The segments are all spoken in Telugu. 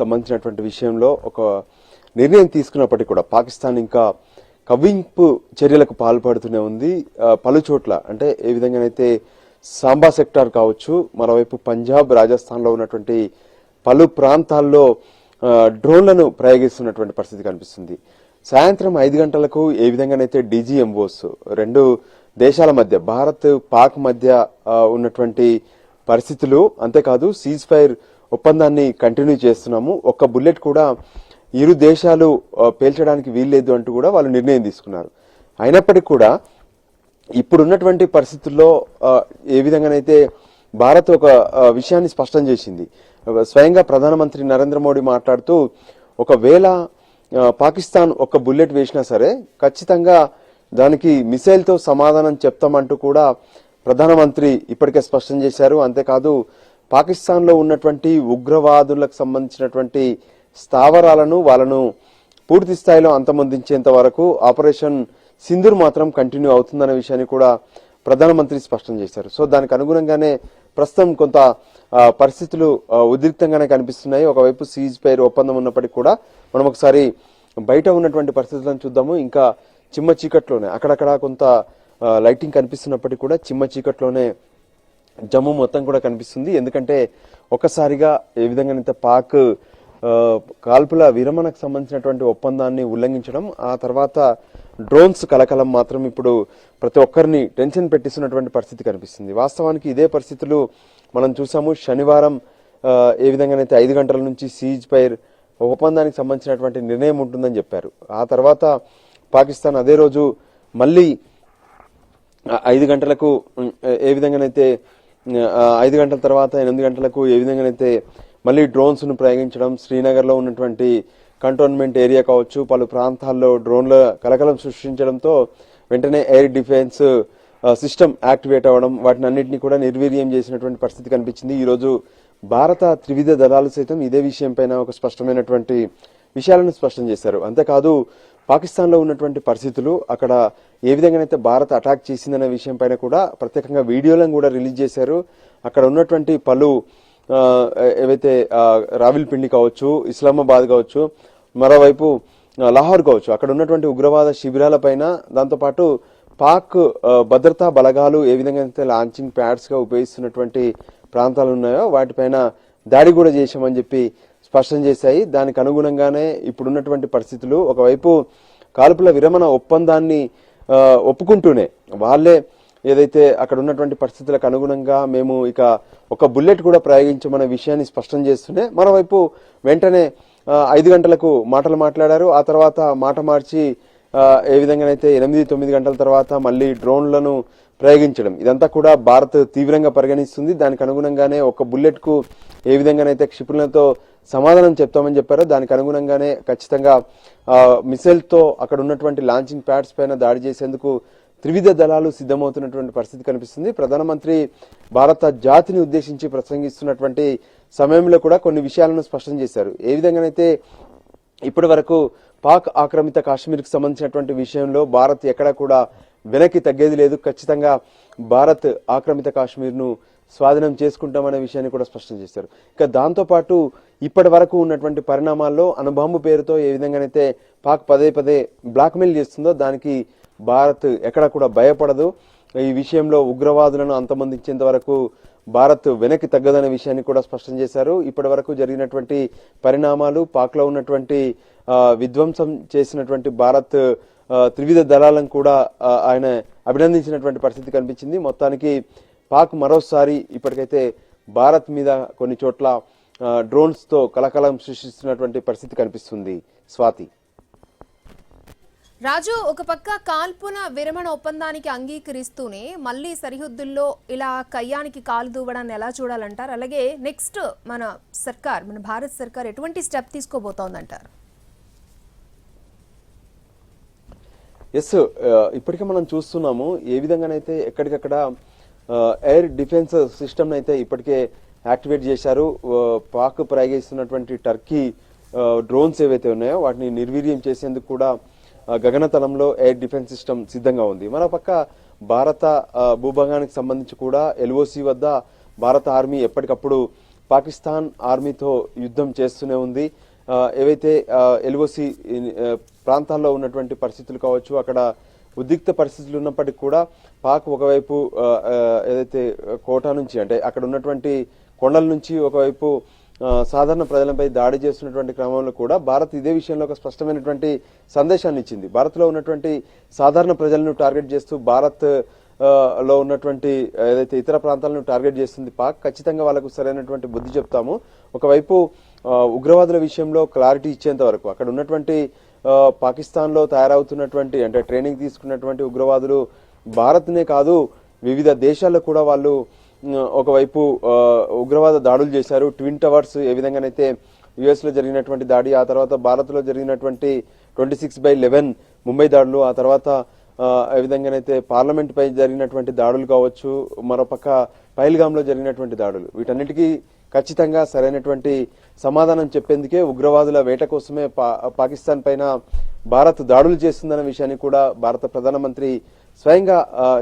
సంబంధించినటువంటి విషయంలో ఒక నిర్ణయం తీసుకున్నప్పటికీ కూడా పాకిస్తాన్ ఇంకా కవ్వింపు చర్యలకు పాల్పడుతూనే ఉంది. పలు చోట్ల అంటే ఏ విధంగానైతే సాంబా సెక్టార్ కావచ్చు, మరోవైపు పంజాబ్, రాజస్థాన్లో ఉన్నటువంటి పలు ప్రాంతాల్లో డ్రోన్లను ప్రయోగిస్తున్నటువంటి పరిస్థితి కనిపిస్తుంది. సాయంత్రం 5 గంటలకు ఏ విధంగానైతే DGMOs రెండు దేశాల మధ్య భారత్ పాక్ మధ్య ఉన్నటువంటి పరిస్థితులు, అంతేకాదు సీజ్ ఫైర్ ఒప్పందాన్ని కంటిన్యూ చేస్తున్నాము, ఒక్క బుల్లెట్ కూడా ఇరు దేశాలు పేల్చడానికి వీల్లేదు అంటూ కూడా వాళ్ళు నిర్ణయం తీసుకున్నారు. అయినప్పటికీ కూడా ఇప్పుడున్నటువంటి పరిస్థితుల్లో ఏ విధంగానైతే భారత్ ఒక విషయాన్ని స్పష్టం చేసింది. స్వయంగా ప్రధానమంత్రి నరేంద్ర మోడీ మాట్లాడుతూ ఒకవేళ పాకిస్తాన్ ఒక బుల్లెట్ వేసినా సరే ఖచ్చితంగా దానికి మిసైల్తో సమాధానం చెప్తామంటూ కూడా ప్రధానమంత్రి ఇప్పటికే స్పష్టం చేశారు. అంతేకాదు పాకిస్తాన్లో ఉన్నటువంటి ఉగ్రవాదులకు సంబంధించినటువంటి స్థావరాలను వాళ్ళను పూర్తి స్థాయిలో అంతమొందించేంత వరకు ఆపరేషన్ సింధూర్ మాత్రం కంటిన్యూ అవుతుందనే విషయాన్ని కూడా ప్రధానమంత్రి స్పష్టం చేశారు. సో దానికి అనుగుణంగానే ప్రస్తుతం కొంత పరిస్థితులు ఉద్రిక్తంగానే కనిపిస్తున్నాయి. ఒకవైపు సీజ్ ఫైర్ ఒప్పందం ఉన్నప్పటికీ కూడా మనం ఒకసారి బయట ఉన్నటువంటి పరిస్థితులను చూద్దాము. ఇంకా చిమ్మ చీకట్లోనే అక్కడక్కడ కొంత లైటింగ్ కనిపిస్తున్నప్పటికీ కూడా చిమ్మ చీకట్లోనే జమ్మూ మొత్తం కూడా కనిపిస్తుంది. ఎందుకంటే ఒక్కసారిగా ఏ విధంగా పాక్ కాల్పుల విరమణకు సంబంధించినటువంటి ఒప్పందాన్ని ఉల్లంఘించడం, ఆ తర్వాత డ్రోన్స్ కలకలం మాత్రం ఇప్పుడు ప్రతి ఒక్కరిని టెన్షన్ పెట్టిస్తున్నటువంటి పరిస్థితి కనిపిస్తుంది. వాస్తవానికి ఇదే పరిస్థితులు మనం చూసాము. శనివారం ఏ విధంగానైతే 5 గంటల నుంచి సీజ్ ఫైర్ ఒప్పందానికి సంబంధించినటువంటి నిర్ణయం ఉంటుందని చెప్పారు. ఆ తర్వాత పాకిస్తాన్ అదే రోజు మళ్ళీ 5 గంటలకు ఏ విధంగానైతే 5 గంటల తర్వాత 8 గంటలకు ఏ విధంగానైతే మళ్ళీ డ్రోన్స్ ను ప్రయోగించడం, శ్రీనగర్ లో ఉన్నటువంటి కంటోన్మెంట్ ఏరియా కావచ్చు పలు ప్రాంతాల్లో డ్రోన్ల కలకలం సృష్టించడంతో వెంటనే ఎయిర్ డిఫెన్స్ సిస్టమ్ యాక్టివేట్ అవ్వడం, వాటిని అన్నింటినీ కూడా నిర్వీర్యం చేసినటువంటి పరిస్థితి కనిపించింది. ఈ రోజు భారత త్రివిధ దళాలు సైతం ఇదే విషయం పైన ఒక స్పష్టమైనటువంటి విషయాలను స్పష్టం చేశారు. అంతేకాదు పాకిస్తాన్ లో ఉన్నటువంటి పరిస్థితులు, అక్కడ ఏ విధంగానైతే భారత్ అటాక్ చేసిందనే విషయం పైన కూడా ప్రత్యేకంగా వీడియోలను కూడా రిలీజ్ చేశారు. అక్కడ ఉన్నటువంటి పలు ఏవైతే రావిల్పిండి కావచ్చు, ఇస్లామాబాద్ కావచ్చు, మరోవైపు లాహోర్ కావచ్చు, అక్కడ ఉన్నటువంటి ఉగ్రవాద శిబిరాలపైన, దాంతోపాటు పాక్ భద్రతా బలగాలు ఏ విధంగా అయితే లాంచింగ్ ప్యాడ్స్ గా ఉపయోగిస్తున్నటువంటి ప్రాంతాలు ఉన్నాయో వాటిపైన దాడి కూడా చేశామని చెప్పి స్పష్టం చేశాయి. దానికి అనుగుణంగానే ఇప్పుడున్నటువంటి పరిస్థితులు, ఒకవైపు కాల్పుల విరమణ ఒప్పందాన్ని ఒప్పుకుంటూనే వాళ్ళే ఏదైతే అక్కడ ఉన్నటువంటి పరిస్థితులకు అనుగుణంగా మేము ఇక ఒక బుల్లెట్ కూడా ప్రయోగించమనే విషయాన్ని స్పష్టం చేస్తూనే మరోవైపు వెంటనే 5 గంటలకు మాటలు మాట్లాడారు. ఆ తర్వాత మాట మార్చి ఏ విధంగానైతే 8-9 గంటల తర్వాత మళ్ళీ డ్రోన్లను ప్రయోగించడం, ఇదంతా కూడా భారత్ తీవ్రంగా పరిగణిస్తుంది. దానికి అనుగుణంగానే ఒక బుల్లెట్ కు ఏ విధంగానైతే క్షిపణులతో సమాధానం చెప్తామని చెప్పారో దానికి అనుగుణంగానే ఖచ్చితంగా మిసైల్ తో అక్కడ ఉన్నటువంటి లాంచింగ్ ప్యాడ్స్ పైన దాడి చేసేందుకు త్రివిధ దళాలు సిద్ధమవుతున్నటువంటి పరిస్థితి కనిపిస్తుంది. ప్రధానమంత్రి భారత జాతిని ఉద్దేశించి ప్రసంగిస్తున్నటువంటి సమయంలో కూడా కొన్ని విషయాలను స్పష్టం చేశారు. ఏ విధంగానైతే ఇప్పటి వరకు పాక్ ఆక్రమిత కాశ్మీర్ కు సంబంధించినటువంటి విషయంలో భారత్ ఎక్కడా కూడా వెనక్కి తగ్గేది లేదు, ఖచ్చితంగా భారత్ ఆక్రమిత కాశ్మీర్ ను స్వాధీనం చేసుకుంటామనే విషయాన్ని కూడా స్పష్టం చేశారు. ఇక దాంతో పాటు ఇప్పటి వరకు ఉన్నటువంటి పరిణామాల్లో అణుబాంబు పేరుతో ఏ విధంగానైతే పాక్ పదే బ్లాక్మెయిల్ చేస్తుందో దానికి భారత్ ఎక్కడ కూడా భయపడదు. ఈ విషయంలో ఉగ్రవాదులను అంతమొందించేంత వరకు భారత్ వెనక్కి తగ్గదనే విషయాన్ని కూడా స్పష్టం చేశారు. ఇప్పటి వరకు జరిగినటువంటి పరిణామాలు, పాక్ లో ఉన్నటువంటి విధ్వంసం చేసినటువంటి భారత్ త్రివిధ దళాలను కూడా ఆయన అభినందించినటువంటి పరిస్థితి కనిపించింది. మొత్తానికి పాక్ మరోసారి ఇప్పటికైతే భారత్ మీద కొన్ని చోట్ల డ్రోన్స్ తో కలకలం సృష్టిస్తున్నటువంటి పరిస్థితి కనిపిస్తుంది. స్వాతి. రాజు, ఒక పక్క కాల్పుల విరమణ ఒప్పందానికి అంగీకరిస్తూనే మళ్ళీ సరిహద్దుల్లో ఇలా కయ్యానికి కాలు దూవడాన్ని ఎలా చూడాలంటారు? అలాగే నెక్స్ట్ మన భారత్ సర్కార్ ఎటువంటి స్టెప్ తీసుకోబోతోందంటారు? ఎస్, ఇప్పటికే మనం చూస్తున్నాము ఏ విధంగానైతే ఎక్కడికక్కడ ఎయిర్ డిఫెన్స్ సిస్టమ్ అయితే ఇప్పటికే యాక్టివేట్ చేశారు. పాక్ ప్రయోగిస్తున్నటువంటి టర్కీ డ్రోన్స్ ఏవైతే ఉన్నాయో వాటిని నిర్వీర్యం చేసేందుకు కూడా గగనతలంలో ఎయిర్ డిఫెన్స్ సిస్టమ్ సిద్ధంగా ఉంది. మరోపక్క భారత భూభాగానికి సంబంధించి కూడా LOC వద్ద భారత ఆర్మీ ఎప్పటికప్పుడు పాకిస్తాన్ ఆర్మీతో యుద్ధం చేస్తూనే ఉంది. ఏవైతే ఎల్ఓసి ప్రాంతాల్లో ఉన్నటువంటి పరిస్థితులు కావచ్చు, అక్కడ ఉద్రిక్త పరిస్థితులు ఉన్నప్పటికీ కూడా పాక్ ఒకవైపు ఏదైతే కోటా నుంచి అంటే అక్కడ ఉన్నటువంటి కొండల నుంచి ఒకవైపు సాధారణ ప్రజలపై దాడి చేస్తున్నటువంటి క్రమంలో కూడా భారత్ ఇదే విషయంలో ఒక స్పష్టమైనటువంటి సందేశాన్ని ఇచ్చింది. భారత్లో ఉన్నటువంటి సాధారణ ప్రజలను టార్గెట్ చేస్తూ భారత్ లో ఉన్నటువంటి ఏదైతే ఇతర ప్రాంతాలను టార్గెట్ చేస్తుంది పాక్, ఖచ్చితంగా వాళ్ళకు సరైనటువంటి బుద్ధి చెప్తాము. ఒకవైపు ఉగ్రవాదుల విషయంలో క్లారిటీ ఇచ్చేంత వరకు అక్కడ ఉన్నటువంటి పాకిస్తాన్ లో తయారవుతున్నటువంటి అంటే ట్రైనింగ్ తీసుకున్నటువంటి ఉగ్రవాదులు భారత్నే కాదు వివిధ దేశాల్లో కూడా వాళ్ళు ఒకవైపు ఉగ్రవాద దాడులు చేశారు. ట్విన్ టవర్స్ ఏ విధంగానైతే యుఎస్ లో జరిగినటువంటి దాడి, ఆ తర్వాత భారత్ లో జరిగినటువంటి 26/11 ముంబై దాడులు, ఆ తర్వాత ఏ విధంగానైతే పార్లమెంట్ పై జరిగినటువంటి దాడులు కావచ్చు, మరోపక్క పహల్గామ్ లో జరిగినటువంటి దాడులు, వీటన్నిటికీ ఖచ్చితంగా సరైనటువంటి సమాధానం చెప్పేందుకే ఉగ్రవాదుల వేట కోసమే పాకిస్తాన్ పైన భారత్ దాడులు చేస్తుందన్న విషయాన్ని కూడా భారత ప్రధానమంత్రి స్వయంగా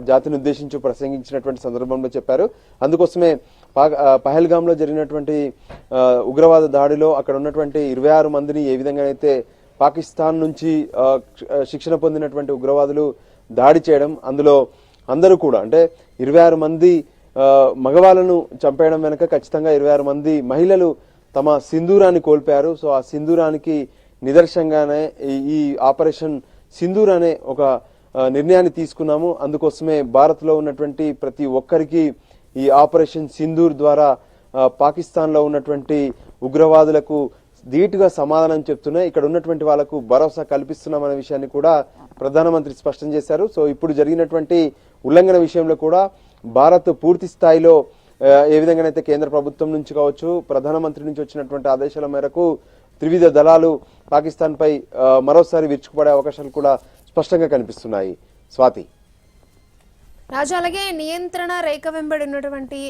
జాతిని ఉద్దేశించి ప్రసంగించినటువంటి సందర్భంలో చెప్పారు. అందుకోసమే పహల్గామ్ లో జరిగినటువంటి ఉగ్రవాద దాడిలో అక్కడ ఉన్నటువంటి 26 మందిని ఏ విధంగానైతే పాకిస్తాన్ నుంచి శిక్షణ పొందినటువంటి ఉగ్రవాదులు దాడి చేయడం, అందులో అందరూ కూడా అంటే 26 మంది మగవాళ్ళను చంపేయడం వెనుక ఖచ్చితంగా 26 మంది మహిళలు తమ సింధూరాన్ని కోల్పోయారు. సో ఆ సింధూరానికి నిదర్శనంగానే ఈ ఆపరేషన్ సింధూర్ అనే ఒక నిర్ణయాన్ని తీసుకున్నాము. అందుకోసమే భారత్ లో ఉన్నటువంటి ప్రతి ఒక్కరికి ఈ ఆపరేషన్ సింధూర్ ద్వారా పాకిస్తాన్ లో ఉన్నటువంటి ఉగ్రవాదులకు ధీటుగా సమాధానం చెప్తున్నాయి, ఇక్కడ ఉన్నటువంటి వాళ్లకు భరోసా కల్పిస్తున్నామనే విషయాన్ని కూడా ప్రధానమంత్రి స్పష్టం చేశారు. సో ఇప్పుడు జరిగినటువంటి ఉల్లంఘన విషయంలో కూడా భారత్ పూర్తి స్థాయిలో ఏ విధంగానైతే కేంద్ర ప్రభుత్వం నుంచి కావచ్చు, ప్రధానమంత్రి నుంచి వచ్చినటువంటి ఆదేశాల మేరకు త్రివిధ దళాలు పాకిస్తాన్ పై మరోసారి విరుచుకుపడే అవకాశాలు కూడా స్పష్టంగా కనిపిస్తున్నాయి. స్వాతి. రాజు, అలాగే నియంత్రణ రేఖ వెంబడి ఉన్నటువంటి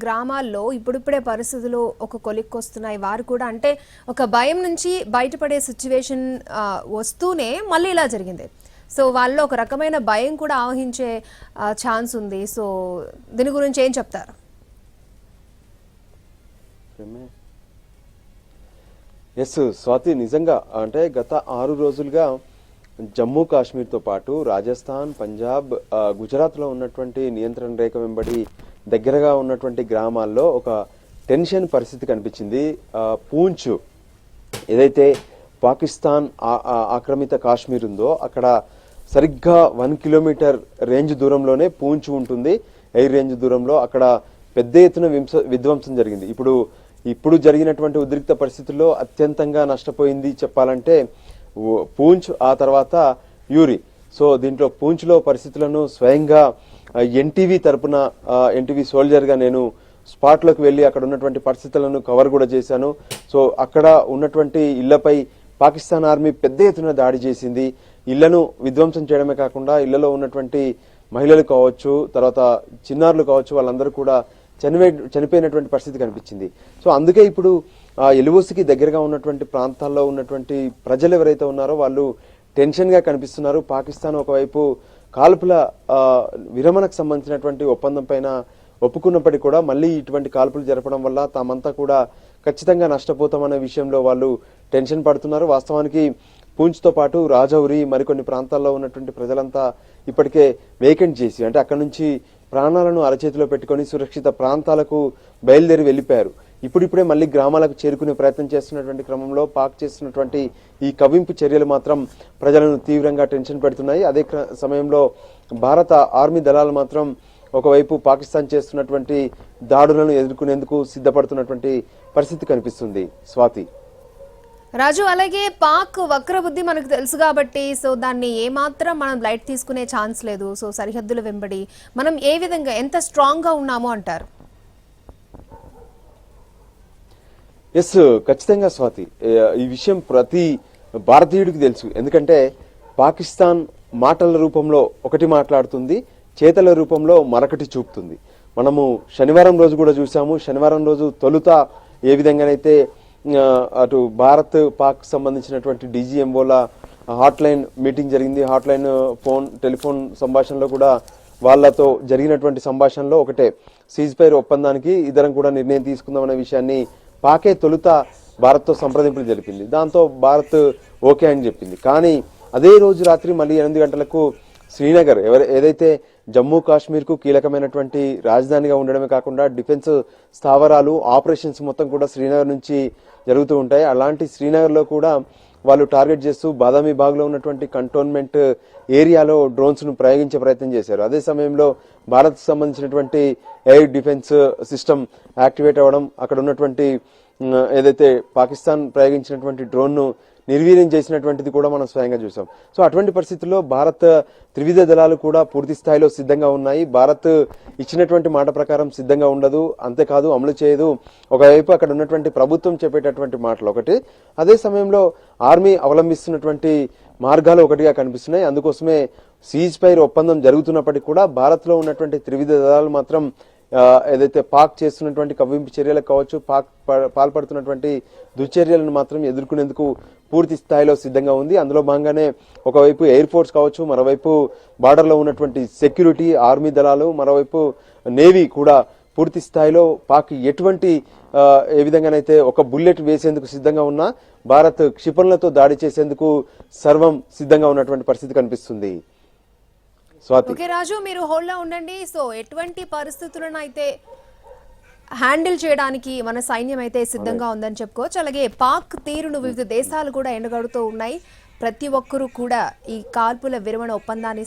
గ్రామాల్లో ఇప్పుడిప్పుడే పరిస్థితులు ఒక కొలిక్కొస్తున్నాయి. వారు కూడా అంటే ఒక భయం నుంచి బయటపడే సిచ్యువేషన్ వస్తూనే మళ్ళీ ఇలా జరిగింది. సో వాళ్ళలో ఒక రకమైన భయం కూడా ఆవహించే ఛాన్స్ ఉంది. సో దీని గురించి ఏం చెప్తారు? ఎస్ స్వాతి, నిజంగా అంటే గత 6 రోజులుగా జమ్మూ కాశ్మీర్తో పాటు రాజస్థాన్, పంజాబ్, గుజరాత్ లో ఉన్నటువంటి నియంత్రణ రేఖ వెంబడి దగ్గరగా ఉన్నటువంటి గ్రామాల్లో ఒక టెన్షన్ పరిస్థితి కనిపించింది. పూంచ్ ఏదైతే పాకిస్తాన్ ఆక్రమిత కాశ్మీర్ ఉందో అక్కడ సరిగ్గా 1 కిలోమీటర్ రేంజ్ దూరంలోనే పూంచ్ ఉంటుంది. ఎయిర్ రేంజ్ దూరంలో అక్కడ పెద్ద ఎత్తున విధ్వంసం జరిగింది. ఇప్పుడు జరిగినటువంటి ఉద్రిక్త పరిస్థితుల్లో అత్యంతంగా నష్టపోయింది చెప్పాలంటే పూంచ్, ఆ తర్వాత యూరి. సో దీంట్లో పూంచ్లో పరిస్థితులను స్వయంగా ఎన్టీవీ తరపున ఎన్టీవీ సోల్జర్ గా నేను స్పాట్ లోకి వెళ్లి అక్కడ ఉన్నటువంటి పరిస్థితులను కవర్ కూడా చేశాను. సో అక్కడ ఉన్నటువంటి ఇళ్లపై పాకిస్తాన్ ఆర్మీ పెద్ద ఎత్తున దాడి చేసింది. ఇళ్లను విధ్వంసం చేయడమే కాకుండా ఇళ్లలో ఉన్నటువంటి మహిళలు కావచ్చు, తర్వాత చిన్నారులు కావచ్చు, వాళ్ళందరూ కూడా చనిపోయినటువంటి పరిస్థితి కనిపించింది. సో అందుకే ఇప్పుడు ఎల్ఓసికి దగ్గరగా ఉన్నటువంటి ప్రాంతాల్లో ఉన్నటువంటి ప్రజలు ఎవరైతే ఉన్నారో వాళ్ళు టెన్షన్ గా కనిపిస్తున్నారు. పాకిస్తాన్ ఒకవైపు కాల్పుల విరమణకు సంబంధించినటువంటి ఒప్పందం పైన ఒప్పుకున్నప్పటికీ కూడా మళ్ళీ ఇటువంటి కాల్పులు జరపడం వల్ల తామంతా కూడా ఖచ్చితంగా నష్టపోతామనే విషయంలో వాళ్ళు టెన్షన్ పడుతున్నారు. వాస్తవానికి పూంచ్తో పాటు రాజౌరి మరికొన్ని ప్రాంతాల్లో ఉన్నటువంటి ప్రజలంతా ఇప్పటికే వేకెంట్ చేసి అంటే అక్కడ నుంచి ప్రాణాలను అరచేతిలో పెట్టుకుని సురక్షిత ప్రాంతాలకు బయలుదేరి వెళ్లిపోయారు. ఇప్పుడిప్పుడే మళ్ళీ గ్రామాలకు చేరుకునే ప్రయత్నం చేస్తున్నటువంటి క్రమంలో పాక్ చేస్తున్నటువంటి ఈ కవ్వింపు చర్యలు మాత్రం ప్రజలను తీవ్రంగా టెన్షన్ పెడుతున్నాయి. అదే సమయంలో భారత ఆర్మీ దళాలు మాత్రం ఒకవైపు పాకిస్తాన్ చేస్తున్నటువంటి దాడులను ఎదుర్కొనేందుకు సిద్ధపడుతున్నటువంటి పరిస్థితి కనిపిస్తుంది. స్వాతి. రాజు, అలాగే పాక్ వక్రబుద్ధి మనకు తెలుసు కాబట్టి సో దాన్ని ఏమాత్రం మనం లైట్ తీసుకునే ఛాన్స్ లేదు. సో సరిహద్దుల వెంబడి మనం ఏ విధంగా ఎంత స్ట్రాంగ్ గా ఉన్నామో అంటారు? ఎస్, ఖచ్చితంగా స్వాతి. ఈ విషయం ప్రతి భారతీయుడికి తెలుసు. ఎందుకంటే పాకిస్తాన్ మాటల రూపంలో ఒకటి మాట్లాడుతుంది, చేతల రూపంలో మరొకటి చూపుతుంది. మనము శనివారం రోజు కూడా చూసాము. శనివారం రోజు తొలుత ఏ విధంగానైతే అటు భారత్ పాక్ సంబంధించినటువంటి డీజీఎంఓల హాట్ లైన్ మీటింగ్ జరిగింది. హాట్ లైన్ టెలిఫోన్ సంభాషణలో కూడా వాళ్ళతో జరిగినటువంటి సంభాషణలో ఒకటే సీజ్ ఫైర్ ఒప్పందానికి ఇద్దరం కూడా నిర్ణయం తీసుకుందామనే విషయాన్ని పాకే తొలుత భారత్తో సంప్రదింపులు జరిపింది. దాంతో భారత్ ఓకే అని చెప్పింది. కానీ అదే రోజు రాత్రి మళ్ళీ 8 గంటలకు శ్రీనగర్ ఏదైతే జమ్మూ కాశ్మీర్ కు కీలకమైనటువంటి రాజధానిగా ఉండడమే కాకుండా డిఫెన్స్ స్థావరాలు ఆపరేషన్స్ మొత్తం కూడా శ్రీనగర్ నుంచి జరుగుతూ ఉంటాయి. అలాంటి శ్రీనగర్ లో కూడా వాళ్ళు టార్గెట్ చేస్తూ బాదామి బాగ్ లో ఉన్నటువంటి కంటోన్మెంట్ ఏరియాలో డ్రోన్స్ ను ప్రయోగించే ప్రయత్నం చేశారు. అదే సమయంలో భారత్ సంబంధించినటువంటి ఎయిర్ డిఫెన్స్ సిస్టమ్ యాక్టివేట్ అవ్వడం, అక్కడ ఉన్నటువంటి ఏదైతే పాకిస్తాన్ ప్రయోగించినటువంటి డ్రోన్ ను నిర్వీర్యం చేసినటువంటిది కూడా మనం స్వయంగా చూసాం. సో అటువంటి పరిస్థితుల్లో భారత్ త్రివిధ దళాలు కూడా పూర్తి స్థాయిలో సిద్ధంగా ఉన్నాయి. భారత్ ఇచ్చినటువంటి మాట ప్రకారం సిద్ధంగా ఉండదు, అంతేకాదు అమలు చేయదు. ఒకవైపు అక్కడ ఉన్నటువంటి ప్రభుత్వం చెప్పేటటువంటి మాటలు ఒకటి, అదే సమయంలో ఆర్మీ అవలంబిస్తున్నటువంటి మార్గాలు ఒకటిగా కనిపిస్తున్నాయి. అందుకోసమే సీజ్ ఫైర్ ఒప్పందం జరుగుతున్నప్పటికీ కూడా భారత్ లో ఉన్నటువంటి త్రివిధ దళాలు మాత్రం ఏదైతే పాక్ చేస్తున్నటువంటి కవ్వింపు చర్యలకు కావచ్చు, పాక్ పాల్పడుతున్నటువంటి దుశ్చర్యలను మాత్రం ఎదుర్కొనేందుకు పూర్తి స్థాయిలో సిద్ధంగా ఉంది. అందులో భాగంగానే ఒకవైపు ఎయిర్ ఫోర్స్ కావచ్చు, మరోవైపు బార్డర్ లో ఉన్నటువంటి సెక్యూరిటీ ఆర్మీ దళాలు, మరోవైపు నేవీ కూడా పూర్తి స్థాయిలో పాక్ ఎటువంటి ఏ విధంగానైతే ఒక బుల్లెట్ వేసేందుకు సిద్ధంగా ఉన్నా భారత్ క్షిపణులతో దాడి చేసేందుకు సర్వం సిద్ధంగా ఉన్నటువంటి పరిస్థితి కనిపిస్తుంది. ఓకే రాజు, మీరు హోల్డ్లో ఉండండి. సో ఎటువంటి పరిస్థితులను అయితే హ్యాండిల్ చేయడానికి మన సైన్యం అయితే సిద్ధంగా ఉందని చెప్పుకోవచ్చు. అలాగే పాక్ తీరును వివిధ దేశాలు కూడా ఎండగడుతూ ఉన్నాయి. ప్రతి ఒక్కరూ కూడా ఈ కాల్పుల విరమణ ఒప్పందాన్ని